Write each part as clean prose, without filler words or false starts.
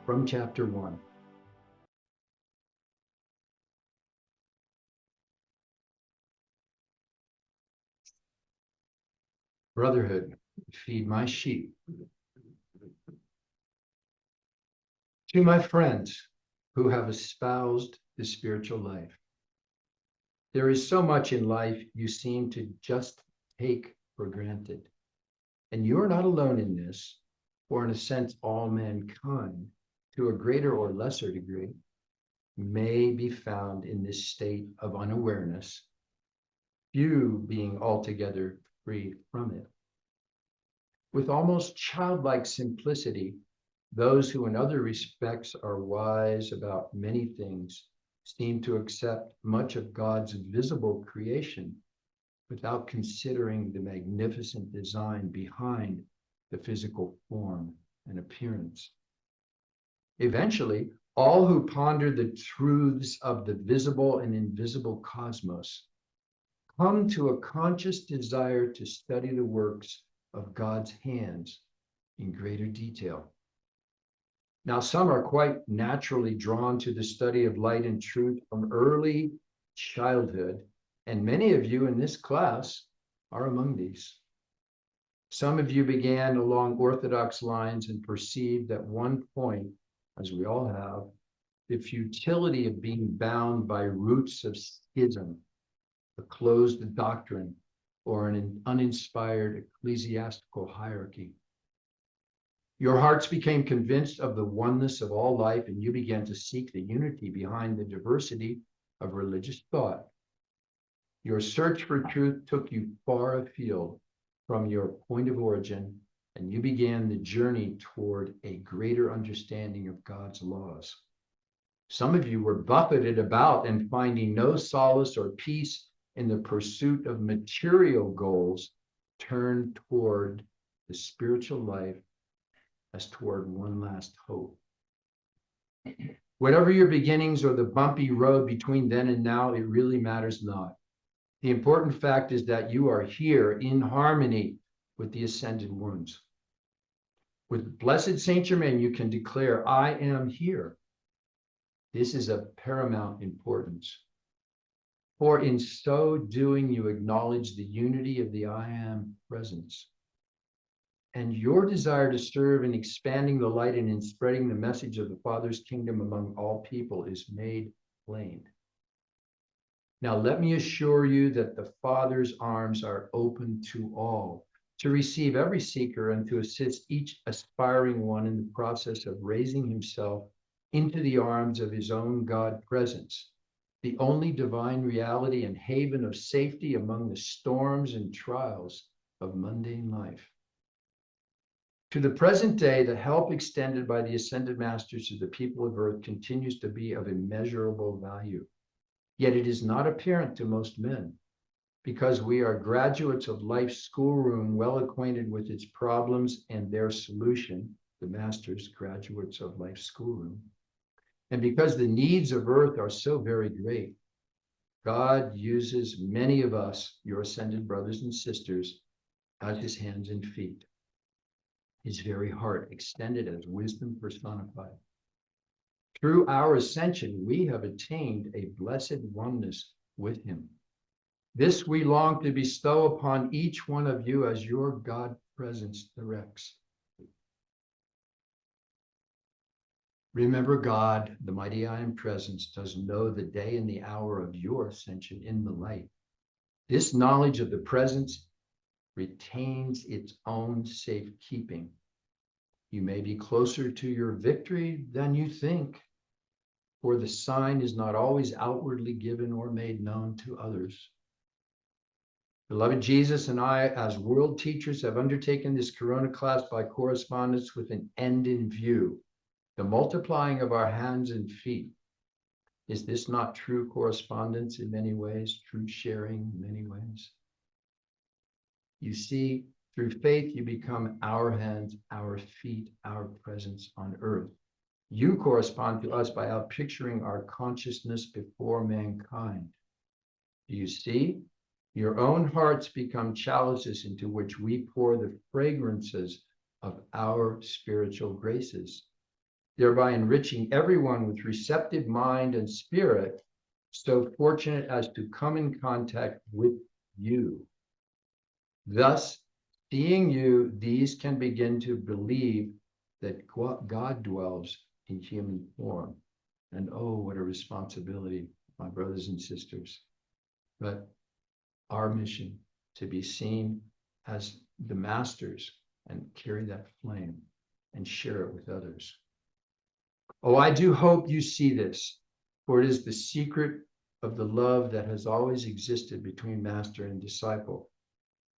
from chapter 1. Brotherhood, feed my sheep. To my friends who have espoused the spiritual life, there is so much in life you seem to just take for granted. And you're not alone in this, for in a sense, all mankind, to a greater or lesser degree, may be found in this state of unawareness, few being altogether free from it. With almost childlike simplicity, those who in other respects are wise about many things seem to accept much of God's visible creation without considering the magnificent design behind the physical form and appearance. Eventually, all who ponder the truths of the visible and invisible cosmos come to a conscious desire to study the works of God's hands in greater detail. Now, some are quite naturally drawn to the study of light and truth from early childhood, and many of you in this class are among these. Some of you began along Orthodox lines and perceived at one point, as we all have, the futility of being bound by roots of schism, a closed doctrine, or an uninspired ecclesiastical hierarchy. Your hearts became convinced of the oneness of all life, and you began to seek the unity behind the diversity of religious thought. Your search for truth took you far afield from your point of origin, and you began the journey toward a greater understanding of God's laws. Some of you were buffeted about and finding no solace or peace in the pursuit of material goals, turned toward the spiritual life as toward one last hope. Whatever your beginnings or the bumpy road between then and now, it really matters not. The important fact is that you are here in harmony with the ascended ones. With Blessed Saint Germain, you can declare, I am here. This is of paramount importance. For in so doing, you acknowledge the unity of the I am presence. And your desire to serve in expanding the light and in spreading the message of the Father's kingdom among all people is made plain. Now, let me assure you that the Father's arms are open to all, to receive every seeker and to assist each aspiring one in the process of raising himself into the arms of his own God presence, the only divine reality and haven of safety among the storms and trials of mundane life. To the present day, the help extended by the ascended masters to the people of earth continues to be of immeasurable value. Yet it is not apparent to most men, because we are graduates of life's schoolroom, well acquainted with its problems and their solution, the masters, graduates of life's schoolroom. And because the needs of earth are so very great, God uses many of us, your ascended brothers and sisters, as his hands and feet, his very heart extended as wisdom personified. Through our ascension, we have attained a blessed oneness with him. This we long to bestow upon each one of you as your God presence directs. Remember, God, the mighty I am presence, does know the day and the hour of your ascension in the light. This knowledge of the presence retains its own safekeeping. You may be closer to your victory than you think, for the sign is not always outwardly given or made known to others. Beloved Jesus and I, as world teachers, have undertaken this Corona class by correspondence with an end in view, the multiplying of our hands and feet. Is this not true correspondence in many ways, true sharing in many ways? You see, through faith, you become our hands, our feet, our presence on earth. You correspond to us by outpicturing our consciousness before mankind. Do you see? Your own hearts become chalices into which we pour the fragrances of our spiritual graces. thereby enriching everyone with receptive mind and spirit, so fortunate as to come in contact with you. Thus, seeing you, these can begin to believe that God dwells in human form. And oh, what a responsibility, my brothers and sisters. But our mission to be seen as the masters and carry that flame and share it with others. Oh, I do hope you see this, for it is the secret of the love that has always existed between master and disciple.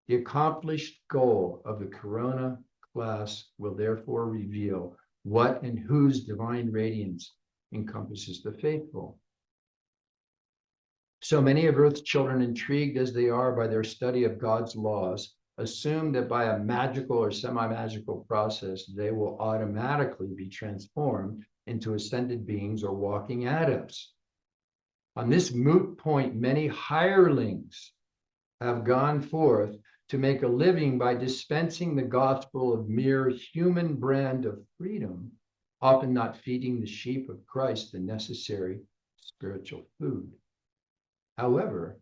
The accomplished goal of the Corona class will therefore reveal what and whose divine radiance encompasses the faithful. So many of Earth's children, intrigued as they are by their study of God's laws, assume that by a magical or semi-magical process, they will automatically be transformed into ascended beings or walking adepts. On this moot point, many hirelings have gone forth to make a living by dispensing the gospel of mere human brand of freedom, often not feeding the sheep of Christ the necessary spiritual food. However,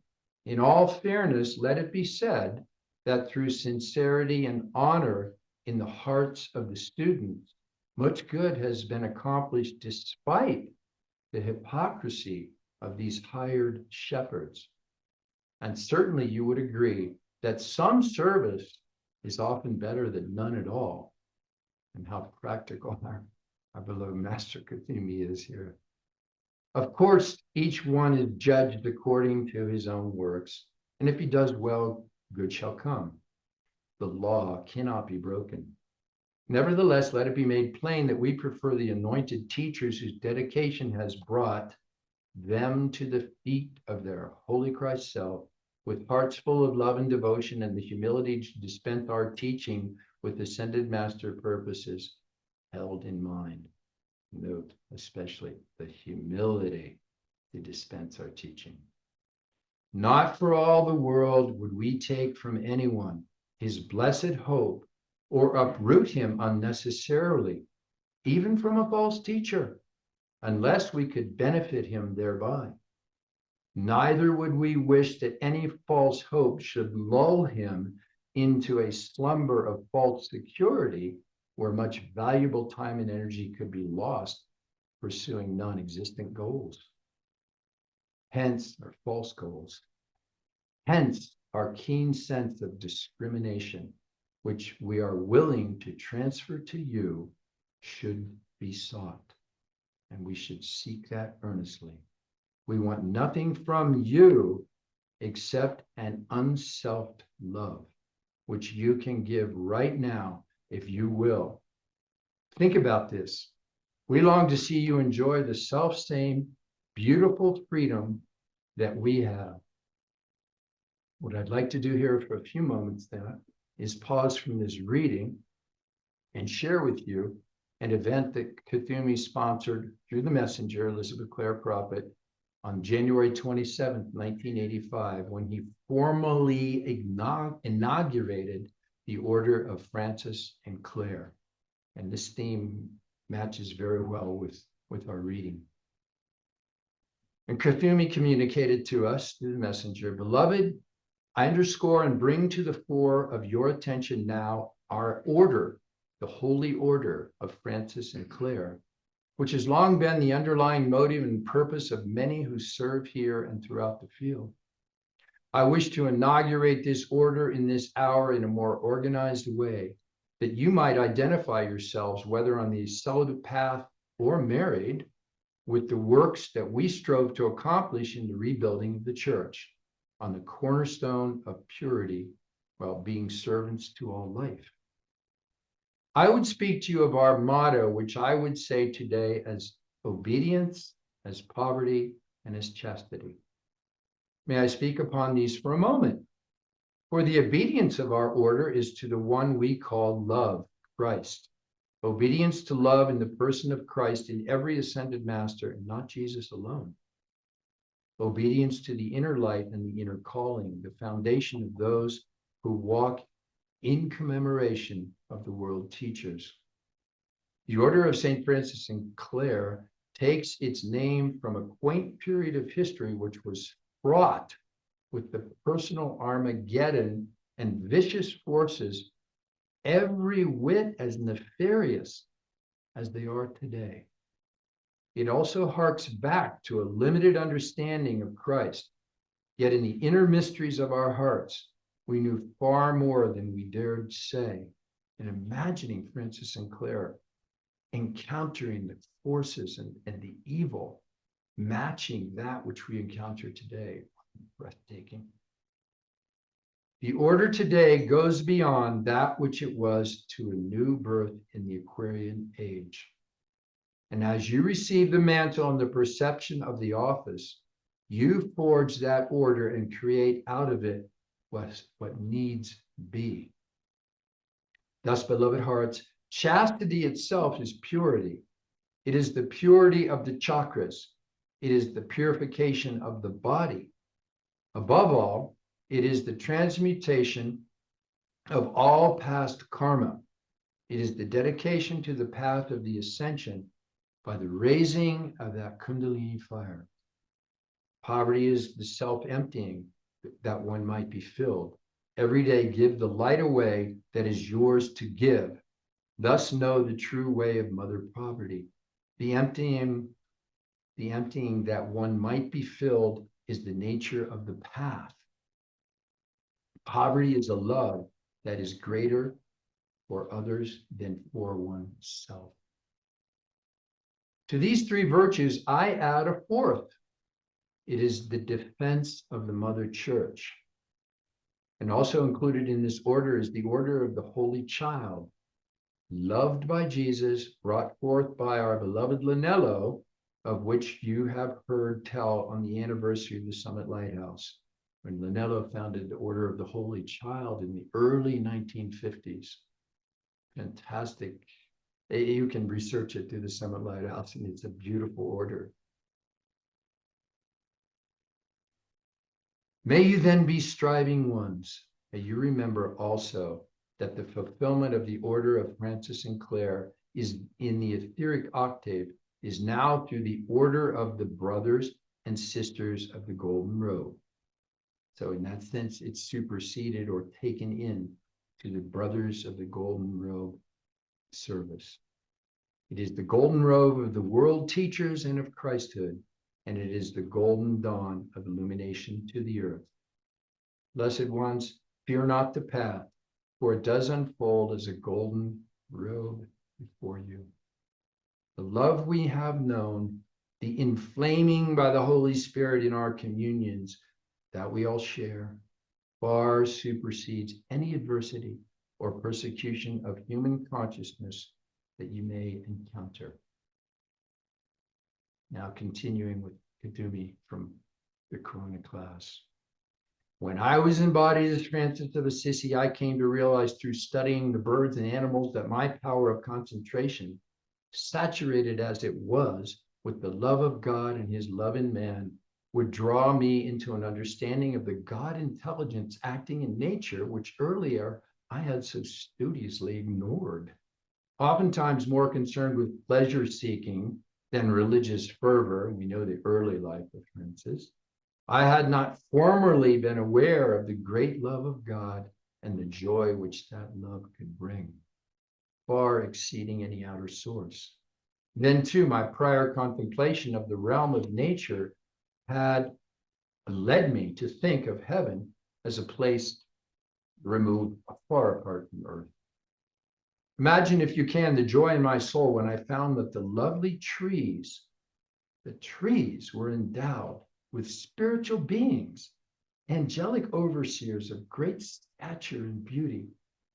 in all fairness, let it be said that through sincerity and honor in the hearts of the students, much good has been accomplished despite the hypocrisy of these hired shepherds. And certainly you would agree that some service is often better than none at all. And how practical our beloved Master Kathumi is here. Of course, each one is judged according to his own works, and if he does well, good shall come. The law cannot be broken. Nevertheless, let it be made plain that we prefer the anointed teachers whose dedication has brought them to the feet of their holy Christ self, with hearts full of love and devotion and the humility to dispense our teaching with ascended master purposes held in mind. Note especially the humility to dispense our teaching. Not for all the world would we take from anyone his blessed hope or uproot him unnecessarily, even from a false teacher, unless we could benefit him thereby. Neither would we wish that any false hope should lull him into a slumber of false security, where much valuable time and energy could be lost pursuing non-existent goals. Hence, our false goals. Hence, our keen sense of discrimination, which we are willing to transfer to you, should be sought. And we should seek that earnestly. We want nothing from you except an unselfed love, which you can give right now if you will. Think about this. We long to see you enjoy the self-same beautiful freedom that we have. What I'd like to do here for a few moments then is pause from this reading and share with you an event that Kathumi sponsored through the messenger, Elizabeth Clare Prophet, on January 27th, 1985, when he formally inaugurated the Order of Francis and Clare. And this theme matches very well with our reading. And Kathumi communicated to us through the messenger, beloved, I underscore and bring to the fore of your attention now our order, the Holy Order of Francis and Clare, which has long been the underlying motive and purpose of many who serve here and throughout the field. I wish to inaugurate this order in this hour in a more organized way, that you might identify yourselves, whether on the celibate path or married, with the works that we strove to accomplish in the rebuilding of the church on the cornerstone of purity while being servants to all life. I would speak to you of our motto, which I would say today as obedience, as poverty, and as chastity. May I speak upon these for a moment? For the obedience of our order is to the one we call love, Christ. Obedience to love in the person of Christ in every ascended master, and not Jesus alone. Obedience to the inner light and the inner calling, the foundation of those who walk in commemoration of the world teachers. The Order of St. Francis and Clare takes its name from a quaint period of history which was fraught with the personal Armageddon and vicious forces every whit as nefarious as they are today. It also harks back to a limited understanding of Christ, yet in the inner mysteries of our hearts, we knew far more than we dared say. And imagining Francis and Clare encountering the forces and the evil, matching that which we encounter today, breathtaking. The order today goes beyond that which it was to a new birth in the Aquarian age. And as you receive the mantle and the perception of the office, you forge that order and create out of it what needs be. Thus, beloved hearts, chastity itself is purity. It is the purity of the chakras. It is the purification of the body. Above all, it is the transmutation of all past karma. It is the dedication to the path of the ascension by the raising of that Kundalini fire. Poverty is the self-emptying that one might be filled. Every day give the light away that is yours to give. Thus know the true way of Mother Poverty. The emptying that one might be filled is the nature of the path. Poverty is a love that is greater for others than for oneself. To these three virtues, I add a fourth. It is the defense of the Mother Church. And also included in this order is the order of the Holy Child, loved by Jesus, brought forth by our beloved Linello, of which you have heard tell on the anniversary of the Summit Lighthouse, when Linello founded the Order of the Holy Child in the early 1950s. Fantastic. You can research it through the Summit Lighthouse, and it's a beautiful order. May you then be striving ones. May you remember also that the fulfillment of the order of Francis and Clare is in the etheric octave, is now through the order of the brothers and sisters of the Golden Robe. So in that sense, it's superseded or taken in to the brothers of the Golden Robe service. It is the golden robe of the world teachers and of Christhood, and it is the golden dawn of illumination to the earth. Blessed ones, fear not the path, for it does unfold as a golden robe before you. The love we have known, the inflaming by the Holy Spirit in our communions that we all share, far supersedes any adversity or persecution of human consciousness that you may encounter. Now continuing with Kadumi from the Corona class. When I was embodied as Francis of Assisi, I came to realize through studying the birds and animals that my power of concentration, saturated as it was with the love of God and his love in man, would draw me into an understanding of the God intelligence acting in nature, which earlier I had so studiously ignored. Oftentimes more concerned with pleasure seeking than religious fervor. We know the early life of Francis. I had not formerly been aware of the great love of God and the joy which that love could bring, far exceeding any outer source. Then too, my prior contemplation of the realm of nature had led me to think of heaven as a place removed far apart from earth. Imagine, if you can, the joy in my soul when I found that the lovely trees, were endowed with spiritual beings, angelic overseers of great stature and beauty,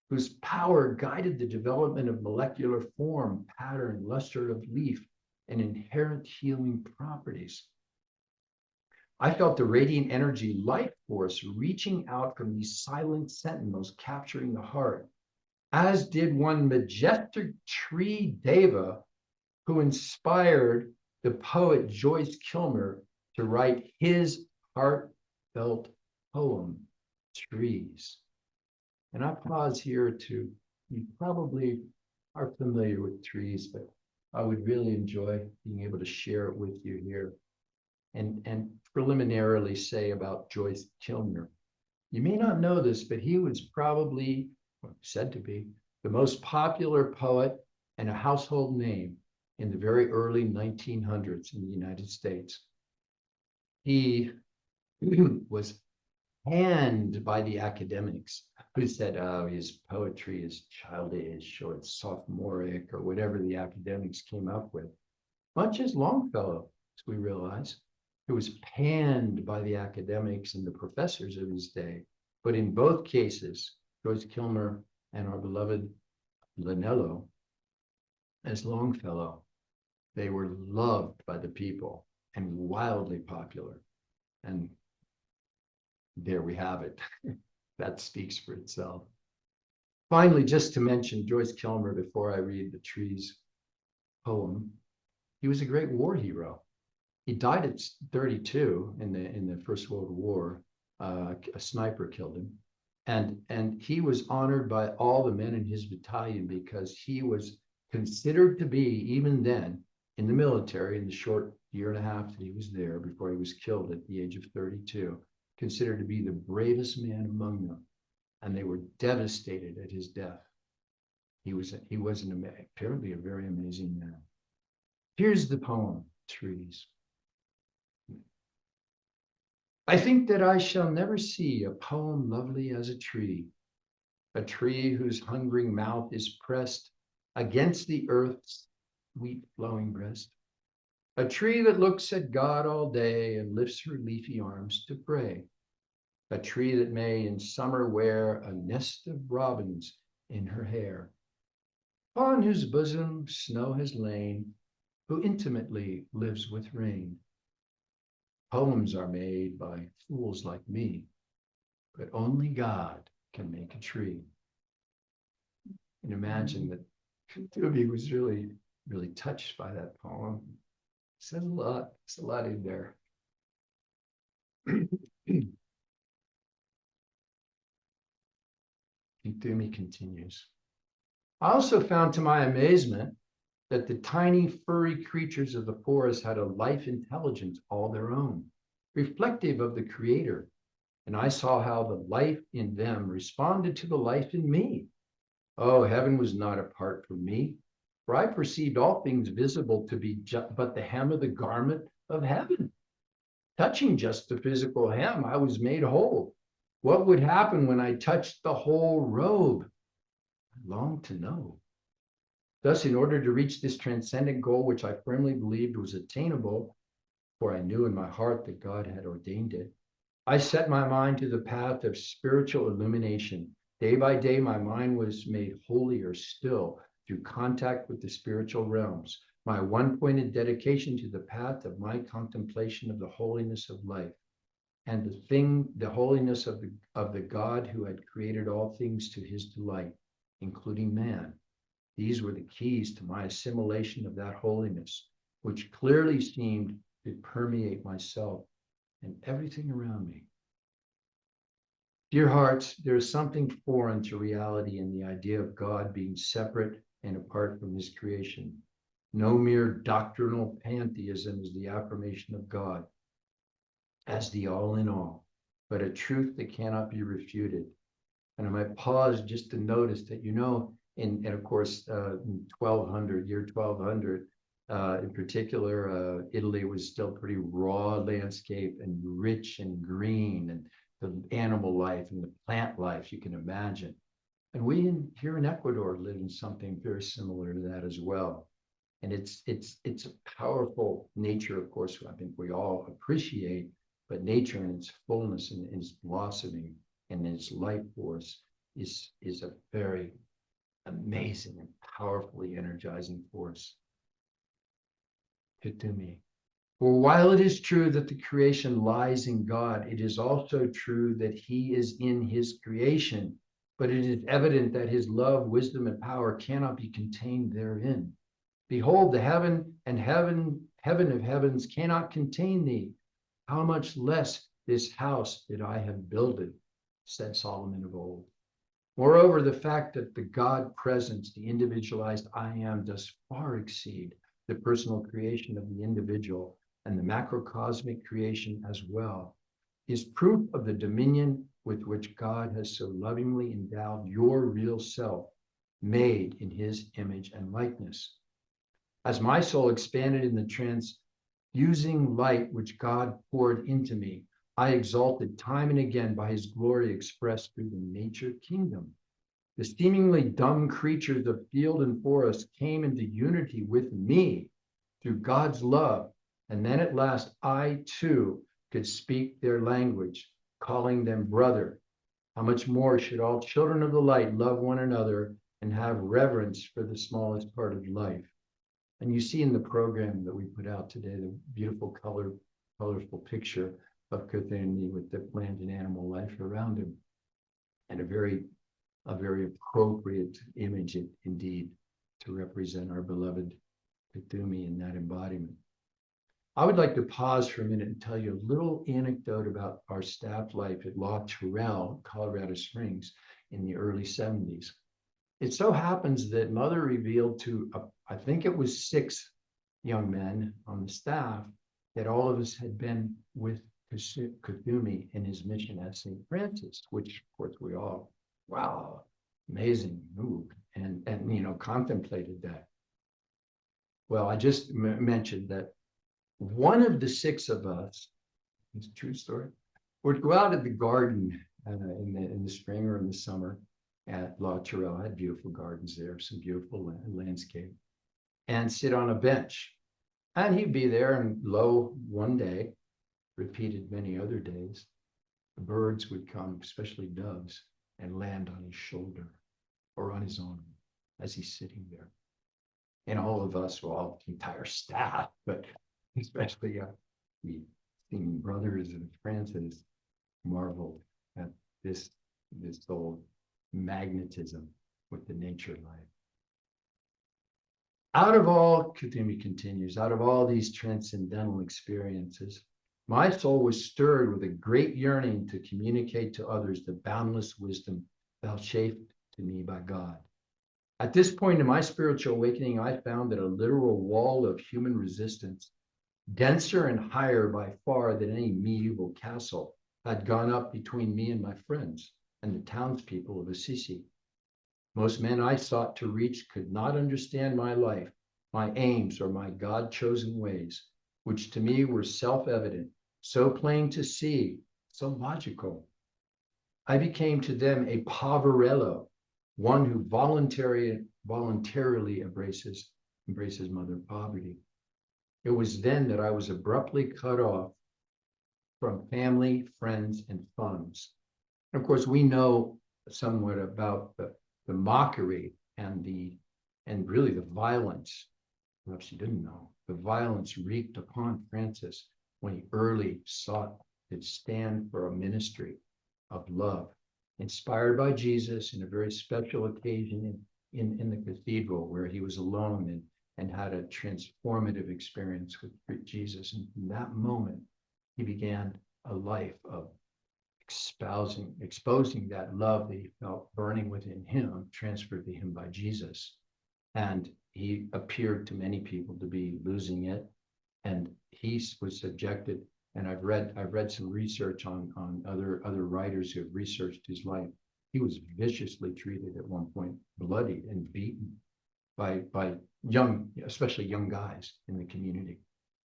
whose power guided the development of molecular form, pattern, luster of leaf, and inherent healing properties. I felt the radiant energy life force reaching out from these silent sentinels, capturing the heart, as did one majestic tree deva who inspired the poet Joyce Kilmer to write his heartfelt poem, Trees. And I pause here to, you probably are familiar with trees, but I would really enjoy being able to share it with you here. And preliminarily say about Joyce Kilmer. You may not know this, but he was probably, well, said to be, the most popular poet and a household name in the very early 1900s in the United States. He was panned by the academics who said, oh, his poetry is childish or it's sophomoric or whatever the academics came up with. Much as Longfellow, as we realize, who was panned by the academics and the professors of his day. But in both cases, Joyce Kilmer and our beloved Linello, as Longfellow, they were loved by the people and wildly popular. And there we have it. That speaks for itself. Finally, just to mention Joyce Kilmer before I read the Trees poem, he was a great war hero. He died at 32 in the First World War. A sniper killed him. And he was honored by all the men in his battalion because he was considered to be, even then, in the military, in the short year and a half that he was there before he was killed at the age of 32, considered to be the bravest man among them. And they were devastated at his death. He was apparently a very amazing man. Here's the poem, Trees. I think that I shall never see a poem lovely as a tree whose hungering mouth is pressed against the earth's sweet flowing breast, a tree that looks at God all day and lifts her leafy arms to pray, a tree that may in summer wear a nest of robins in her hair, upon whose bosom snow has lain, who intimately lives with rain. Poems are made by fools like me, but only God can make a tree. And imagine that Tubi was really, really touched by that poem. It says a lot. There's a lot in there. Tubi continues. I also found to my amazement that the tiny furry creatures of the forest had a life intelligence all their own, reflective of the Creator. And I saw how the life in them responded to the life in me. Oh, heaven was not apart from me, for I perceived all things visible to be but the hem of the garment of heaven. Touching just the physical hem, I was made whole. What would happen when I touched the whole robe? I longed to know. Thus, in order to reach this transcendent goal, which I firmly believed was attainable, for I knew in my heart that God had ordained it, I set my mind to the path of spiritual illumination. Day by day, my mind was made holier still through contact with the spiritual realms, my one-pointed dedication to the path of my contemplation of the holiness of life and the holiness of the God who had created all things to his delight, including man. These were the keys to my assimilation of that holiness, which clearly seemed to permeate myself and everything around me. Dear hearts, there is something foreign to reality in the idea of God being separate and apart from his creation. No mere doctrinal pantheism is the affirmation of God as the all in all, but a truth that cannot be refuted. And I might pause just to notice that, and of course, in 1200, year 1200, in particular, Italy was still pretty raw landscape and rich and green, and the animal life and the plant life you can imagine. And we here in Ecuador live in something very similar to that as well. And it's a powerful nature, of course, I think we all appreciate, but nature in its fullness and its blossoming and its life force is a very amazing and powerfully energizing force. To me. For while it is true that the creation lies in God, it is also true that he is in his creation, but it is evident that his love, wisdom, and power cannot be contained therein. Behold, the heaven of heavens cannot contain thee. How much less this house that I have builded, said Solomon of old. Moreover, the fact that the God presence, the individualized I am, does far exceed the personal creation of the individual and the macrocosmic creation as well, is proof of the dominion with which God has so lovingly endowed your real self, made in his image and likeness. As my soul expanded in the transfusing light which God poured into me, I exalted time and again by his glory expressed through the nature kingdom. The seemingly dumb creatures of field and forest came into unity with me through God's love. And then at last, I too could speak their language, calling them brother. How much more should all children of the light love one another and have reverence for the smallest part of life? And you see in the program that we put out today, the beautiful colorful picture of Cthulhu with the plant and animal life around him, and a very appropriate image indeed to represent our beloved Cthulhu in that embodiment. I would like to pause for a minute and tell you a little anecdote about our staff life at La Tourelle, Colorado Springs, in the early 70s. It so happens that Mother revealed to, I think it was 6 young men on the staff, that all of us had been with Cthulhu in his mission at St. Francis, which of course we all, wow, amazing move, and contemplated that. Well, I just mentioned that one of the 6 of us, it's a true story, would go out at the garden in the spring or in the summer at La Tourelle. I had beautiful gardens there, some beautiful landscape, and sit on a bench. And he'd be there, and lo, one day, repeated many other days, the birds would come, especially doves, and land on his shoulder or on his arm as he's sitting there. And all of us, well, the entire staff, but especially the singing brothers of Francis, marveled at this old magnetism with the nature life. Out of all, Cthulhu continues, out of all these transcendental experiences, my soul was stirred with a great yearning to communicate to others the boundless wisdom vouchsafed to me by God. At this point in my spiritual awakening, I found that a literal wall of human resistance, denser and higher by far than any medieval castle, had gone up between me and my friends and the townspeople of Assisi. Most men I sought to reach could not understand my life, my aims, or my God-chosen ways, which to me were self-evident, so plain to see, so logical. I became to them a poverello, one who voluntarily embraces mother poverty. It was then that I was abruptly cut off from family, friends, and funds. And of course, we know somewhat about the mockery and really the violence. Perhaps you didn't know the violence wreaked upon Francis when he early sought to stand for a ministry of love, inspired by Jesus in a very special occasion in the cathedral where he was alone and had a transformative experience with Jesus. And from that moment, he began a life of exposing that love that he felt burning within him, transferred to him by Jesus. And he appeared to many people to be losing it. And he was subjected, and I've read some research on other writers who have researched his life. He was viciously treated at one point, bloodied and beaten by young, especially young guys in the community.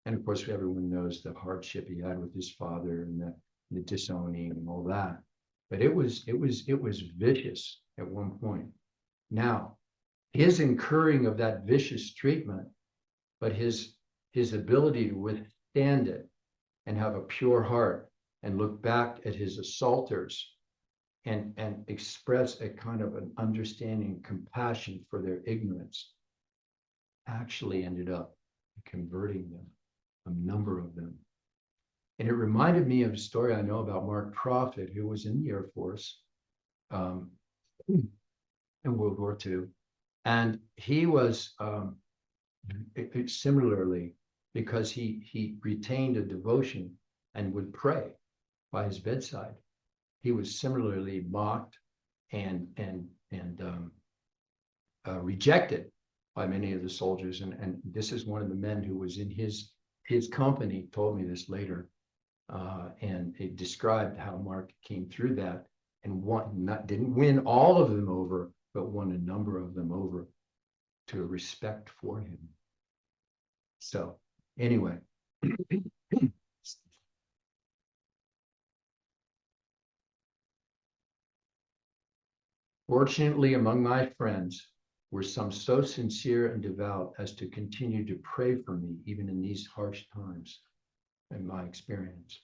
And of course, everyone knows the hardship he had with his father and the disowning and all that. But it was vicious at one point. Now, his incurring of that vicious treatment, but his ability to withstand it and have a pure heart and look back at his assaulters and express a kind of an understanding, compassion for their ignorance, actually ended up converting them, a number of them. And it reminded me of a story I know about Mark Prophet, who was in the Air Force in World War II. And he was similarly, because he retained a devotion and would pray by his bedside. He was similarly mocked and rejected by many of the soldiers. And this is one of the men who was in his company told me this later. And it described how Mark came through that and didn't win all of them over, but won a number of them over to a respect for him. So anyway, fortunately, among my friends were some so sincere and devout as to continue to pray for me, even in these harsh times, in my experience.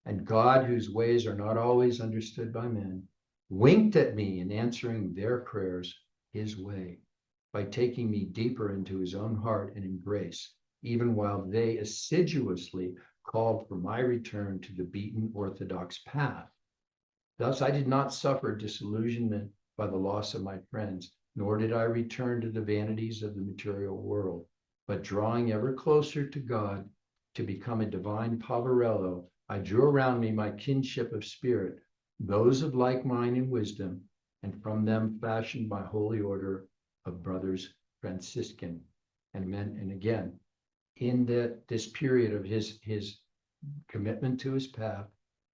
And God, whose ways are not always understood by men, winked at me in answering their prayers his way by taking me deeper into his own heart and embrace, even while they assiduously called for my return to the beaten orthodox path. Thus, I did not suffer disillusionment by the loss of my friends, nor did I return to the vanities of the material world, but drawing ever closer to God to become a divine Poverello, I drew around me my kinship of spirit, those of like mind and wisdom, and from them fashioned my holy order of brothers Franciscan. And again, in this period of his commitment to his path,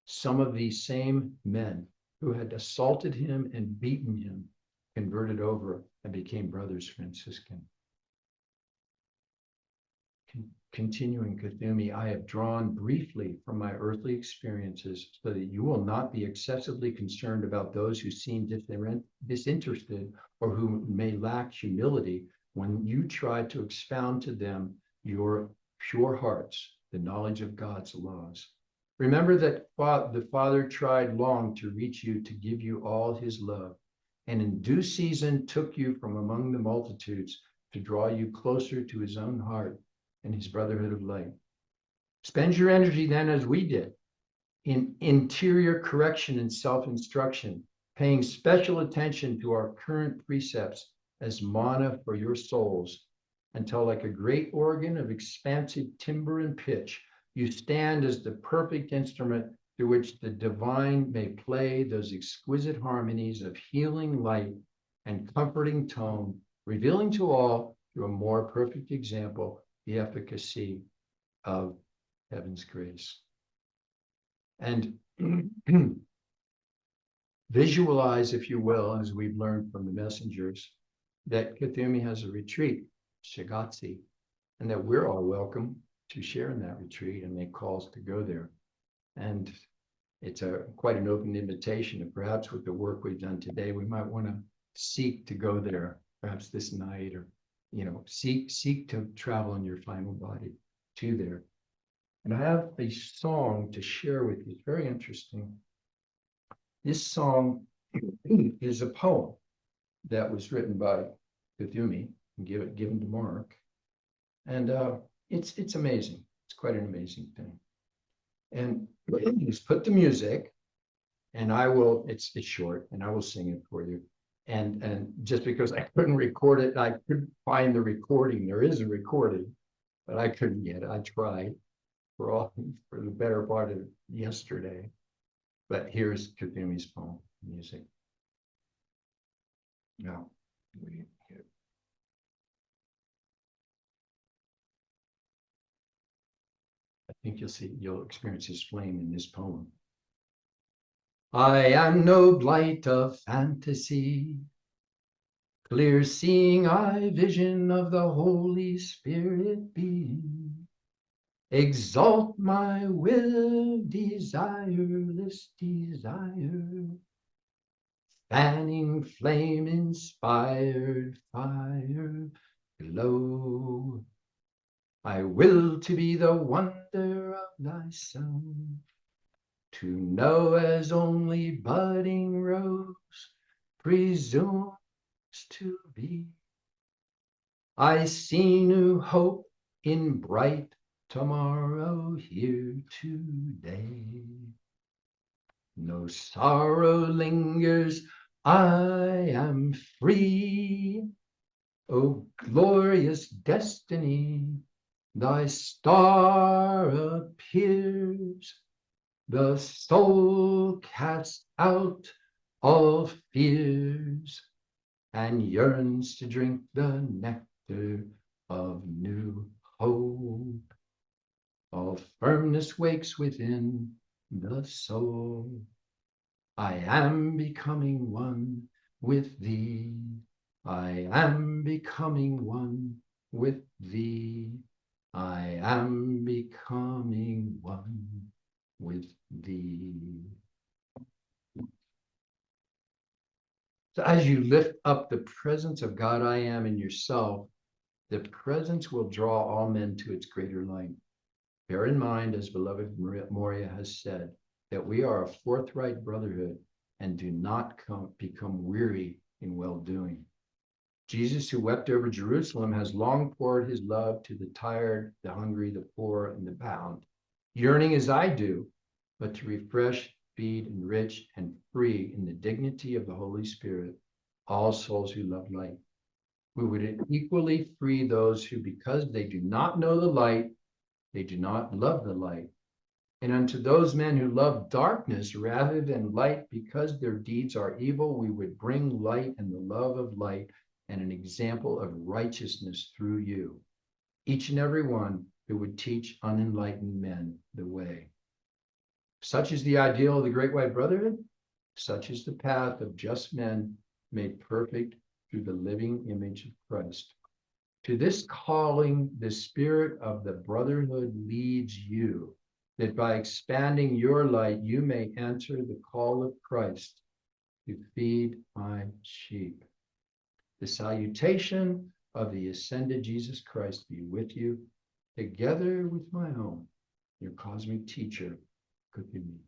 some of these same men who had assaulted him and beaten him converted over and became brothers Franciscan. Continuing Kuthumi, I have drawn briefly from my earthly experiences so that you will not be excessively concerned about those who seem disinterested or who may lack humility when you try to expound to them your pure hearts, the knowledge of God's laws. Remember that the Father tried long to reach you to give you all his love, and in due season took you from among the multitudes to draw you closer to his own heart and his brotherhood of light. Spend your energy then, as we did, in interior correction and self-instruction, paying special attention to our current precepts as manna for your souls, until like a great organ of expansive timbre and pitch, you stand as the perfect instrument through which the divine may play those exquisite harmonies of healing light and comforting tone, revealing to all through a more perfect example the efficacy of heaven's grace. And visualize, if you will, as we've learned from the messengers, that Kuthumi has a retreat, Shagatsi, and that we're all welcome to share in that retreat and make calls to go there. And it's quite an open invitation, and perhaps with the work we've done today, we might want to seek to go there, perhaps this night, or seek to travel in your final body to there. And I have a song to share with you. It's very interesting. This song is a poem that was written by Kuthumi and given to Mark. And it's amazing. It's quite an amazing thing. And he's put the music, and it's short, and I will sing it for you. And just because I couldn't record it, I couldn't find the recording. There is a recording, but I couldn't get it. I tried for the better part of yesterday. But here's Kuthumi's poem, music. Now, I think you'll experience his flame in this poem. I am no blight of fantasy, clear seeing eye vision of the Holy Spirit being. Exalt my will, desireless desire, fanning flame inspired fire glow. I will to be the wonder of thyself, to know as only budding rose presumes to be. I see new hope in bright tomorrow here today. No sorrow lingers, I am free. O glorious destiny, thy star appears. The soul casts out all fears and yearns to drink the nectar of new hope. All firmness wakes within the soul. I am becoming one with thee. I am becoming one with thee. I am becoming one with thee. So as you lift up the presence of God I am in yourself, the presence will draw all men to its greater light. Bear in mind, as beloved Moria has said, that we are a forthright brotherhood and do not become weary in well-doing. Jesus, who wept over Jerusalem, has long poured his love to the tired, the hungry, the poor, and the bound, yearning as I do, but to refresh, feed, enrich, and free in the dignity of the Holy Spirit all souls who love light. We would equally free those who, because they do not know the light, they do not love the light. And unto those men who love darkness rather than light, because their deeds are evil, we would bring light and the love of light and an example of righteousness through you, each and every one who would teach unenlightened men the way. Such is the ideal of the Great White Brotherhood. Such is the path of just men made perfect through the living image of Christ. To this calling, the spirit of the brotherhood leads you, that by expanding your light, you may answer the call of Christ to feed my sheep. The salutation of the ascended Jesus Christ be with you, together with my own, your cosmic teacher, Kukumi.